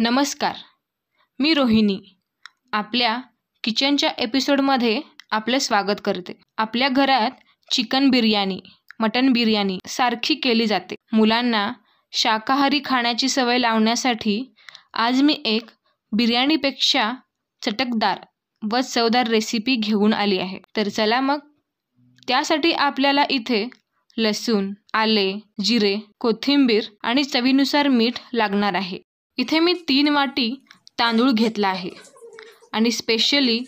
नमस्कार, मी रोहिणी आपल्या किचनच्या एपिसोडमध्ये आपले स्वागत करते। आपल्या घरात चिकन बिर्याणी, मटन बिर्याणी सारखी केली जाते। मुलांना शाकाहारी खाण्याची सवय लावण्यासाठी आज मी एक बिर्याणीपेक्षा चटकदार व चवदार रेसिपी घेऊन आली आहे। तर चला मग, त्यासाठी आपल्याला इथे लसूण, आले, जिरे, कोथिंबीर आणि चवीनुसार मीठ लागणार आहे। इथे मी 3 वाटी तांदूळ घेतला आहे आणि स्पेशली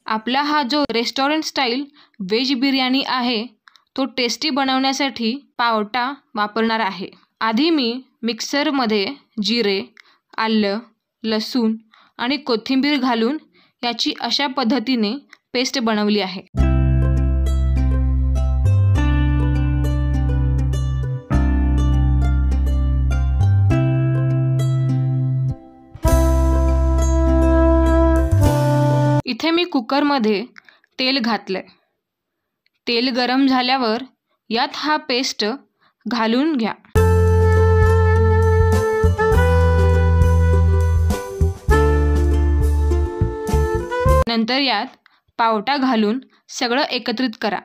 आपला हा जो रेस्टॉरंट स्टाईल व्हेज बिर्याणी आहे तो टेस्टी बनवण्यासाठी पावटा वापरणार आहे। आधी मी मिक्सरमध्ये जिरे, आलं, लसूण आणि कोथिंबीर घालून याची अशा पद्धतीने पेस्ट बनवली आहे। इथे मी कुकरमध्ये तेल घातले। तेल गरम झाल्यावर यात हा पेस्ट घालून घ्या। नंतर यात पावटा घालून सगळं एकत्रित करा।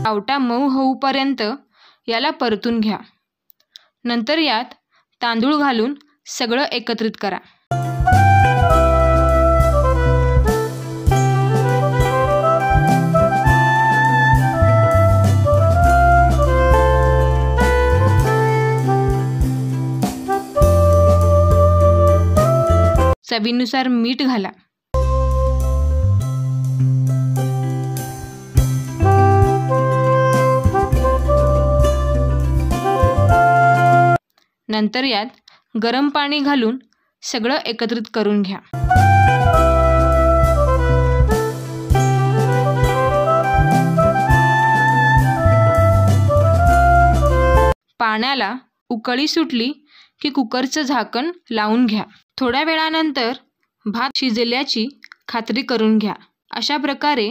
पावटा मऊ होऊपर्यंत याला परतून घ्या। नंतर यात तांदूळ घालून सगळं एकत्रित करा। चवीनुसार मीठ घाला। नंतर यात गरम पाणी घालून सगळं एकत्रित करून घ्या। पाण्याला उकळी सुटली की कुकरचं झाकण लावून घ्या। थोड्या वेळानंतर भात शिजल्याची खात्री करून घ्या। अशा प्रकारे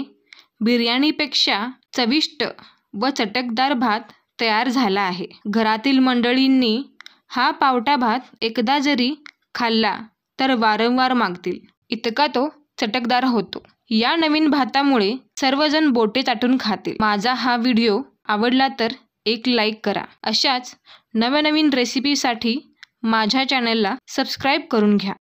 बिर्याणीपेक्षा चविष्ट व चटकदार भात तयार झाला आहे। घरातील मंडळींनी हा पावटा भात एकदा जरी खाल्ला तर वारंवार मागतील, इतका तो चटकदार होतो। या नवीन भातामुळे सर्वजण बोटे चाटून खातील। माझा हा व्हिडिओ आवडला तर एक लाईक करा। अशाच नवनवीन रेसिपीसाठी माझ्या चॅनलला सबस्क्राईब करून घ्या।